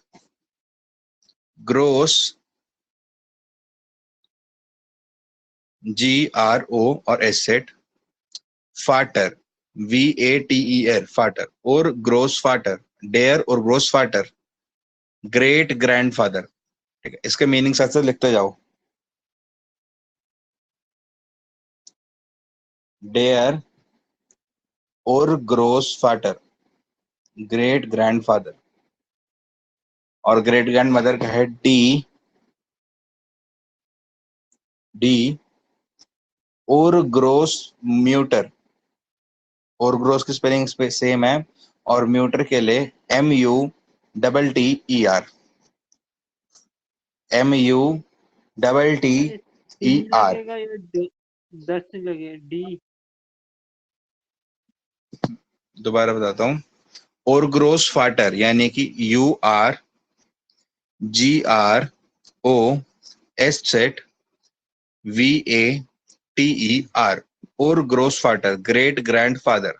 ग्रोस, GRO और एस सेट, फाटर, VATER फाटर, और ग्रोस फाटर, डेयर और ग्रोस फाटर, ग्रेट ग्रैंडफादर. ठीक है. इसके मीनिंग साथ साथ लिखते जाओ. डेयर और ग्रोस फाटर, ग्रेट ग्रैंडफादर. और ग्रेट ग्रैंड मदर का है डी और ग्रोस म्यूटर. और ग्रोस की स्पेलिंग सेम है. और म्यूटर के लिए MUTTER. MUTTER. लगेगा या 10 लगे. डी. दोबारा बताता हूं. और ग्रोस फाटर यानी कि URGROS सेट VATER. और ग्रोस फाटर ग्रेट ग्रैंडफादर.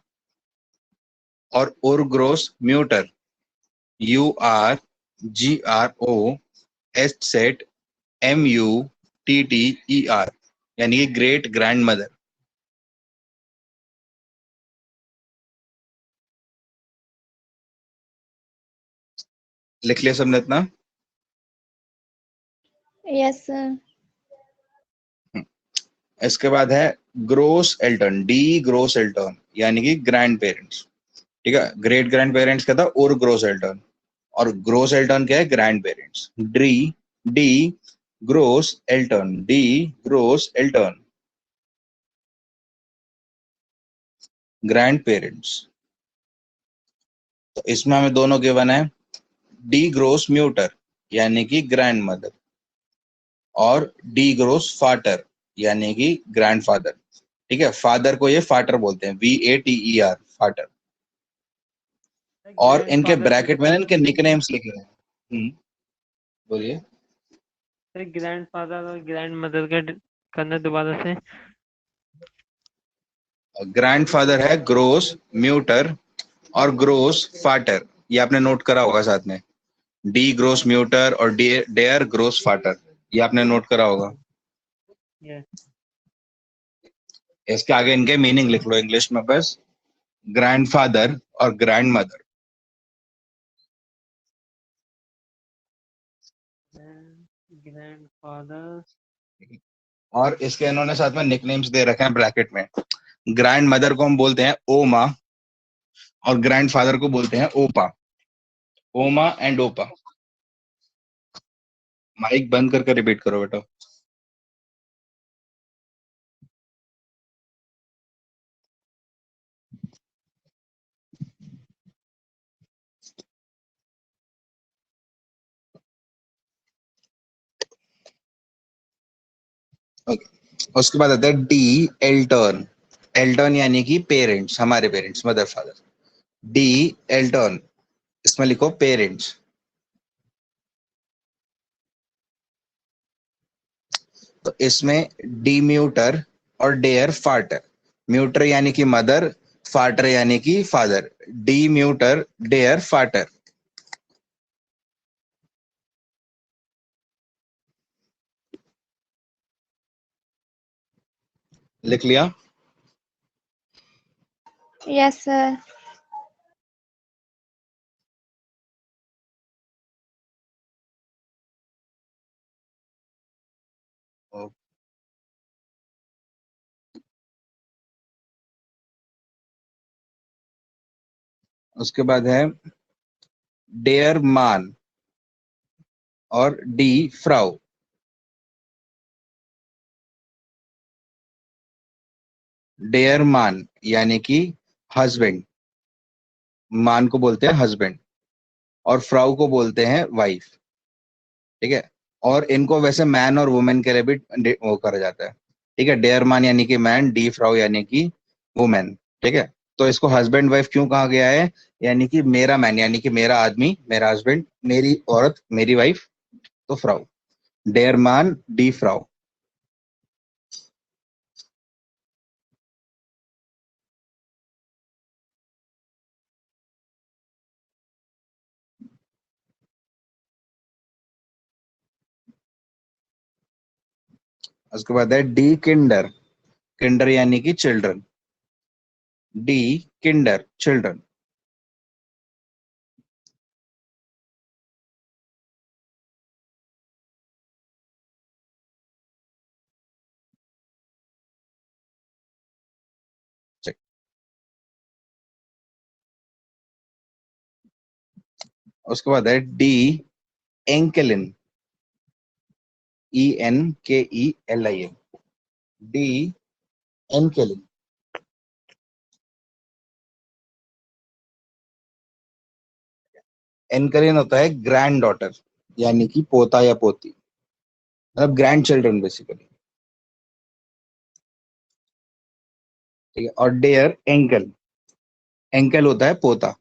और ग्रोस म्यूटर URGROS सेट MUTTER यानी कि ग्रेट ग्रैंड मदर. लिख लिया सबने इतना? Yes, sir. इसके बाद है ग्रोस एल्टर्न. डी ग्रोस एल्टर्न यानी कि ग्रैंड पेरेंट्स. ठीक है. ग्रेट ग्रैंड पेरेंट्स क्या था? और ग्रोस एल्टर्न. और ग्रोस एल्टर्न क्या है? Grand parents. डी ग्रोस एल्टर्न. डी ग्रोस एल्टर्न ग्रैंड पेरेंट्स. तो इसमें हमें दोनों गिवन है, डी ग्रोस म्यूटर यानी कि ग्रैंड मदर और डी ग्रोस फाटर यानी कि ग्रैंडफादर। ठीक है, फादर को ये फाटर बोलते हैं, VATER, फाटर। और इनके ब्रैकेट में इनके निकनेम्स लिखे हैं। बोलिए। ग्रैंडफादर और ग्रैंड मदर का करना दोबारा से। ग्रैंडफादर है ग्रोस म्यूटर और ग्रोस फाटर, ये आपने नोट करा होगा साथ में, डी ग्रोस म्यूटर और डेयर ग्रोस फाटर, ये आपने नोट करा होगा। Yes. इसके आगे इनके मीनिंग लिख लो इंग्लिश में बस, ग्रैंडफादर और ग्रैंड मदर। ग्रैंडफादर और इसके इन्होंने साथ में निकनेम्स दे रखे हैं ब्रैकेट में। ग्रैंड मदर को हम बोलते हैं ओमा और ग्रैंडफादर को बोलते हैं ओपा। ओमा एंड ओपा। माइक बंद करके रिपीट करो बेटा। उसके बाद आता है डी एल्टर्न। एल्टर्न यानी कि पेरेंट्स, हमारे पेरेंट्स, मदर फादर। डी एल्टर्न, इसमें लिखो पेरेंट्स। तो इसमें डी म्यूटर और डेयर फाटर। म्यूटर यानी कि मदर, फाटर यानी कि फादर। डी म्यूटर डेयर फाटर। लिख लिया? Yes, sir. उसके बाद है डेयर मान और डी फ्राउ। डेयर मान यानी कि हस्बैंड, मान को बोलते हैं हस्बैंड, और फ्राउ को बोलते हैं वाइफ। ठीक है, और इनको वैसे मैन और वुमेन के लिए भी वो करा जाता है। ठीक है, डेयर मान यानी कि मैन, डी फ्राउ यानी कि वुमेन। ठीक है, तो इसको हस्बैंड वाइफ क्यों कहा गया है? यानी कि मेरा मैन यानी कि मेरा आदमी, मेरा हस्बैंड, मेरी औरत मेरी वाइफ, तो फ्राउ। डेयर मान डी फ्राउ। उसके बाद है डी किंडर। किंडर यानी कि चिल्ड्रन। D Kinder children. उसके बाद है डी एंकेलिन। ENKELIN। डी एंकेलिन। एंकेलिन होता है ग्रैंड डॉटर यानी कि पोता या पोती, मतलब ग्रैंड चिल्ड्रन बेसिकली। ठीक है, और डेयर एंकल। एंकल होता है पोता।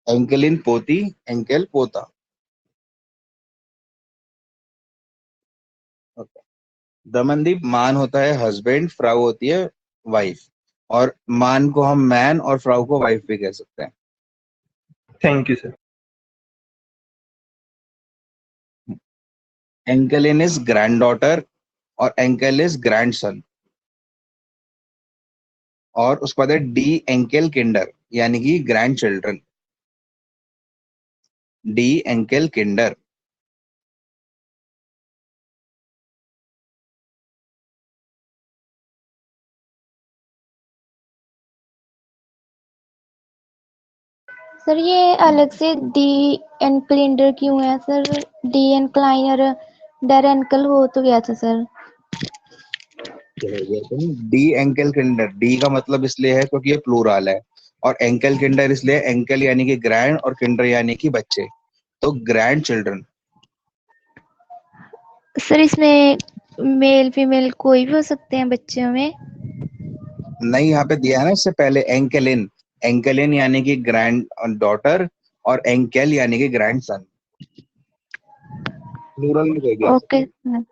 एंकेलिन पोती, एंकल पोता। दमनदीप, मान होता है हस्बैंड, फ्राउ होती है वाइफ, और मान को हम मैन और फ्राउ को वाइफ भी कह सकते हैं। Thank you sir. एंकेलिन इज ग्रैंड डॉटर और एंकल इज ग्रैंड सन। और उसके बाद है डी एंकल किंडर यानी कि ग्रैंड चिल्ड्रन। डी एंकल किंडर। सर ये अलग से डी एनक्लिंडर क्यों है सर? डी एनक्लाइनर डेर एनकल हो तो गया था सर। डी एंकल किंडर, डी का मतलब इसलिए है क्योंकि ये प्लूरल है, और एंकल किंडर इसलिए एंकल यानी कि ग्रैंड और किंडर यानी कि बच्चे, तो ग्रैंड चिल्ड्रन। सर इसमें मेल फीमेल कोई भी हो सकते हैं बच्चों में? नहीं, यहाँ पे दिया है ना इससे पहले एंकेलिन। एंकेलिन यानी कि ग्रैंड डॉटर और एंकेल यानी कि ग्रैंड सन, प्लूरल में दे दिया। Okay sir,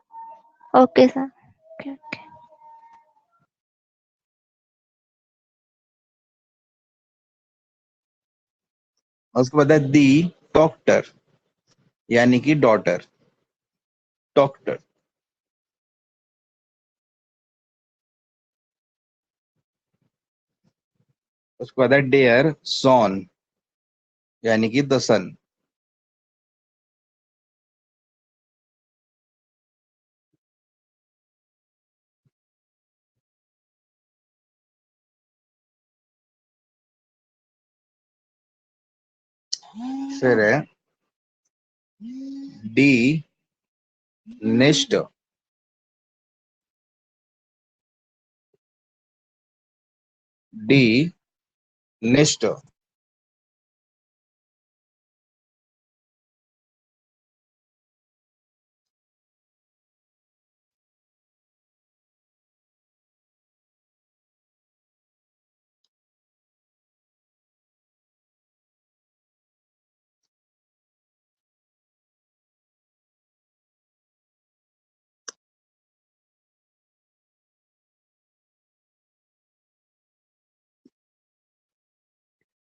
okay sir, okay okay. उसके बाद है दी डॉक्टर यानी कि डॉटर, डॉक्टर। उसके बाद है डेयर सॉन यानी कि द सन। फिर है डी निस्ट, डी निस्ट।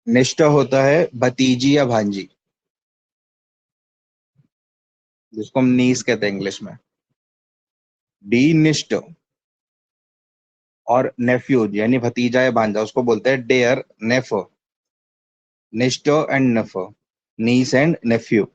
निष्ठ होता है भतीजी या भांजी, जिसको हम नीस कहते हैं इंग्लिश में, डी निष्ठ। और नेफ्यू यानी भतीजा या भांजा, उसको बोलते हैं डेयर नेफ, निष्ठ एंड नेफ, नीस एंड नेफ्यू।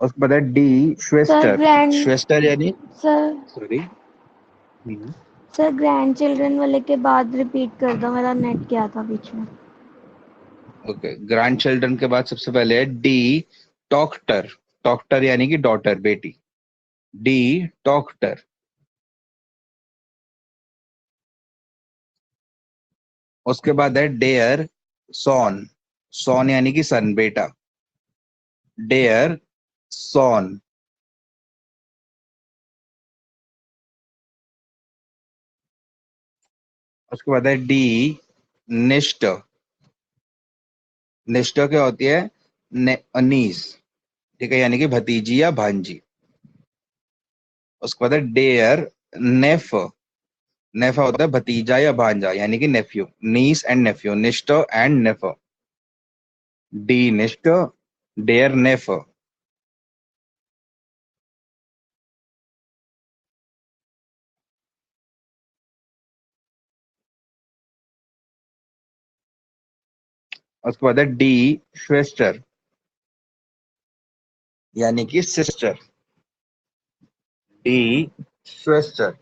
उसके बाद है डी सर श्वेस्टर। ग्रैंड श्वेस्टर यानी, sir sorry, sir grand children वाले के बाद रिपीट कर दो, मेरा नेट गया था बीच में। ओके, ग्रैंड चिल्ड्रन के बाद सबसे पहले है डी टॉक्टर। टॉक्टर यानी कि डॉटर, बेटी, डी टॉक्टर। उसके बाद है डेयर सॉन। सॉन यानी कि सन, बेटा, डेयर सॉन। उसके बाद है डी निष्ठ। निष्ठ क्या होती है, नीस, ठीक है, यानी कि भतीजी या भांजी। उसके बाद है डेयर नेफ। नेफा होता है भतीजा या भांजा यानी कि नेफ्यू, नीस एंड नेफ्यू, निष्ठ एंड नेफ, डी निष्ठ, डेयर नेफ। उसके बाद है डी श्वेस्टर यानी कि सिस्टर, डी श्वेस्टर।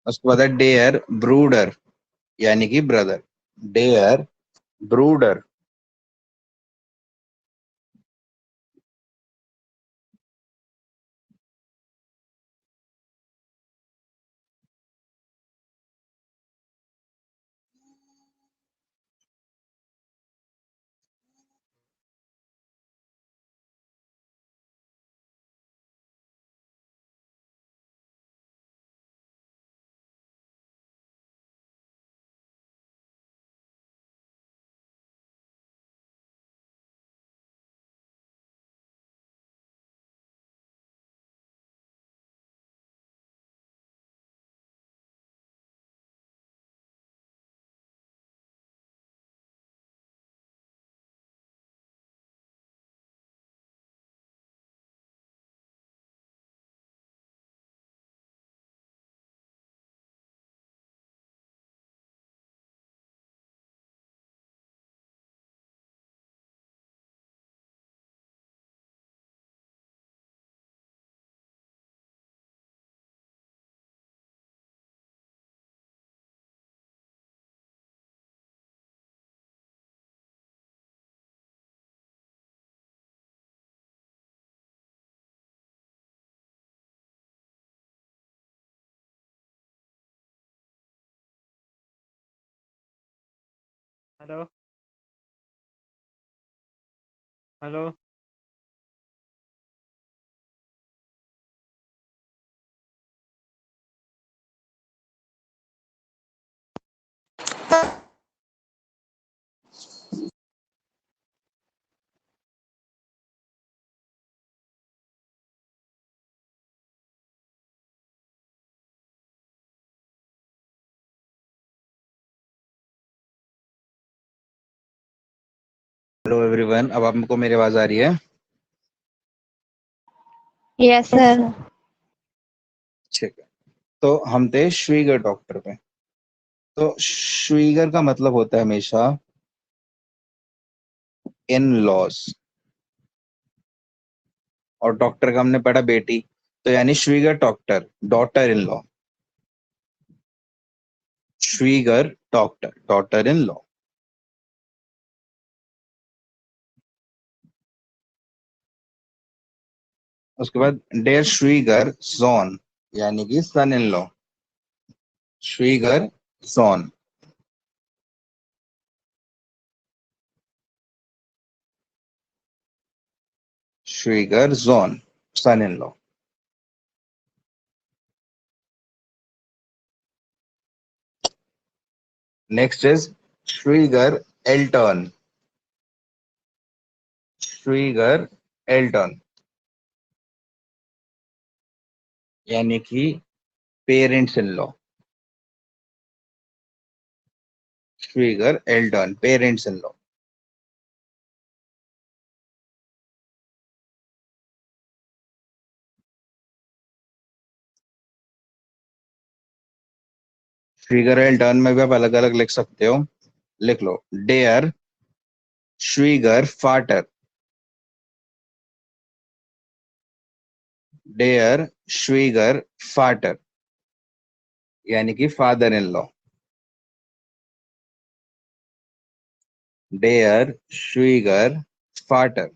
उसके बाद है डेयर ब्रूडर यानी कि ब्रदर, डेयर ब्रूडर। हेलो हेलो हेलो एवरीवन, अब आपको मेरी आवाज आ रही है? Yes sir. ठीक है। तो हम थे श्रीगर डॉक्टर पे। तो श्रीगर का मतलब होता है हमेशा इन लॉज, और डॉक्टर का हमने पढ़ा बेटी, तो यानी श्रीगर डॉक्टर, डॉटर इन लॉ। श्रीगर डॉक्टर, डॉटर इन लॉ। उसके बाद डेयर श्रीगर जॉन, यानी कि सन इन लॉ। श्रीगर जॉन। श्रीगर जॉन, son in law. Next is श्रीगर एल्टर्न। श्रीगर एल्टर्न यानी कि पेरेंट्स इन लॉ। श्रीगर एल्टर्न, पेरेंट्स इन लॉ। श्रीगर एल्टर्न में भी आप अलग अलग लिख सकते हो। लिख लो डेयर श्रीगर फाटर। डेयर श्रीगर फाटर यानी कि फादर इन लॉ। डेयर श्रीगर फाटर,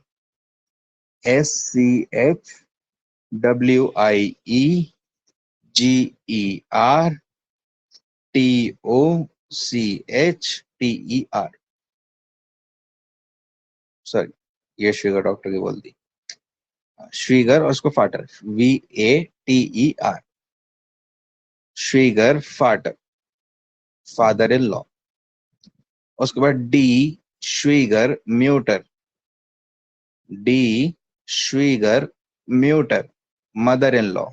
SCHWIEGERTOCHTER। सॉरी, ये श्रीगर डॉक्टर की बोल दी। श्रीगर और उसको फाटर, VATER। श्रीगर फाटर, फादर इन लॉ। उसके बाद डी श्रीगर म्यूटर। डी श्रीगर म्यूटर, मदर इन लॉ।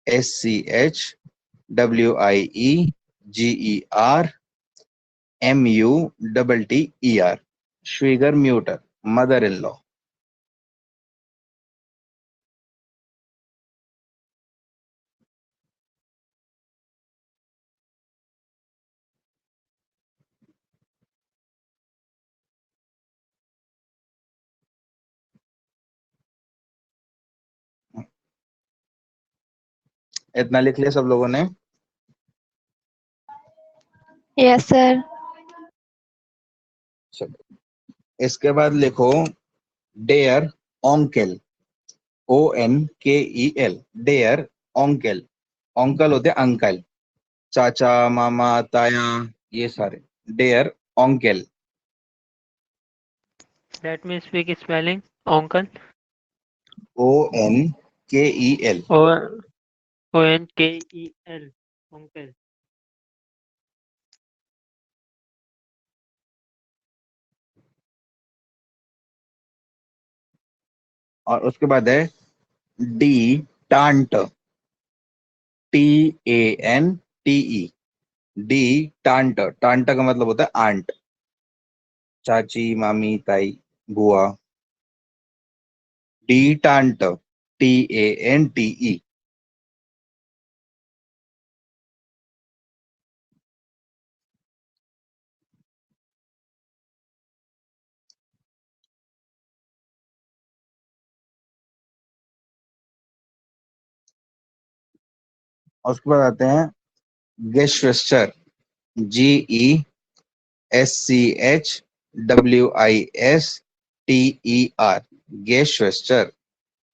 SCHWIEGERMUTTER। श्रीगर म्यूटर, मदर इन लॉ। इतना लिख लिया सब लोगों ने? Yes sir. चलो, इसके बाद लिखो डेयर ऑन्केल। ONKEL, डेयर ऑन्केल। ऑन्कल होते अंकल, चाचा, मामा, ताया, ये सारे। डेयर ऑन्केल। Let me speak spelling uncle ONKEL। ONKEL uncle और उसके बाद है डी टांट। TANTE। डी टांट, टांट का मतलब होता है आंट, चाची, मामी, ताई, बुआ। डी टांट, TANTE। और उसके बाद आते हैं गेस्वेस्टर। GESCHWISTER। गेस्वेस्टर।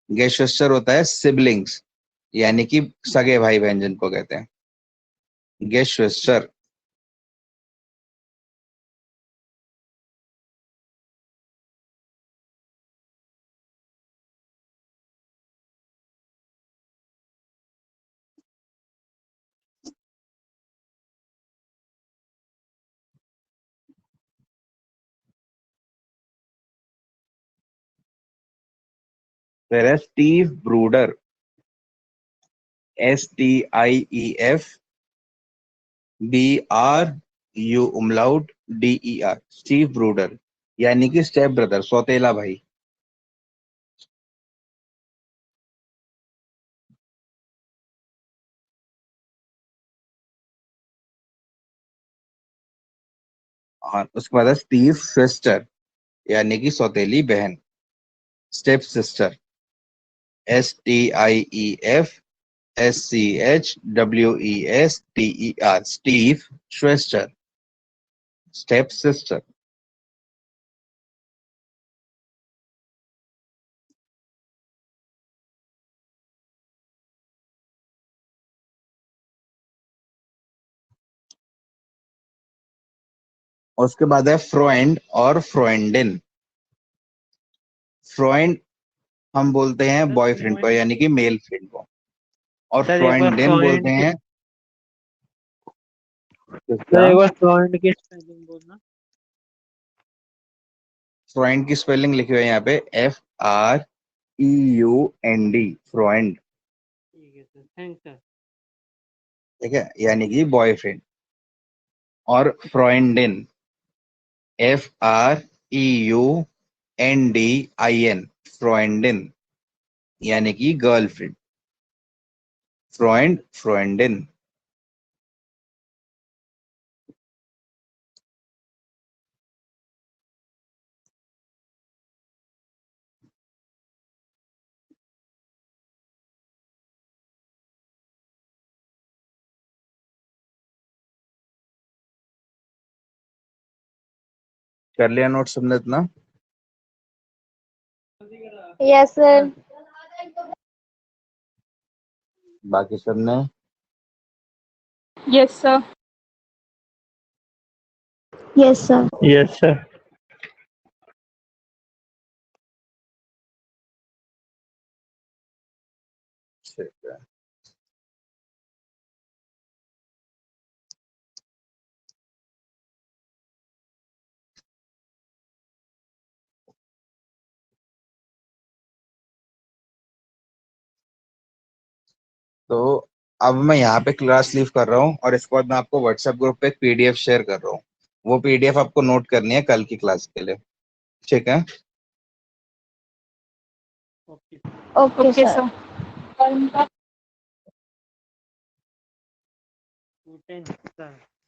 गेस्वेस्टर होता है सिबलिंग्स, यानी कि सगे भाई बहन जिनको कहते हैं। गेस्वेस्टर। Whereas Steve Bruder, STIEF BRUDER, Steve ब्रूडर, यानी कि स्टेप ब्रदर, सौतेला भाई। और उसके बाद स्टीव सिस्टर, यानी कि सौतेली बहन, स्टेप सिस्टर, STIEFSCHWESTER, स्टीव श्वेस्टर, स्टेप सिस्टर। उसके बाद है फ्रोइंड और फ्रोइंडिन। फ्रोइंड हम बोलते हैं सर बॉयफ्रेंड को, फ्रेंड यानी कि मेल फ्रेंड को, और सर एक बार फ्रोइंडिन बोलते फ्रेंड की हैं सर किसका? एक बार फ्रेंड की स्पेलिंग बोलना। फ्रोइंड की स्पेलिंग लिखी हुई है यहाँ पे FREUND, फ्रोइंड। ठीक है सर, थैंक्स सर। ठीक है, यानी कि बॉयफ्रेंड। और फ्रोइंडिन, FREUNDIN, फ्रोइंडिन, यानी कि गर्लफ्रेंड। फ्रोइंड, फ्रोइंडिन। कर लिया नोट सबने इतना? Yes sir. बाकी सबने? Yes, sir. Yes sir. Yes, sir. ठीक है। तो अब मैं यहाँ पे क्लास लीव कर रहा हूँ, और इसके बाद मैं आपको व्हाट्सएप ग्रुप पे एक PDF शेयर कर रहा हूँ। वो PDF आपको नोट करनी है कल की क्लास के लिए, ठीक है? Okay okay Okay, sir. sir. Student sir.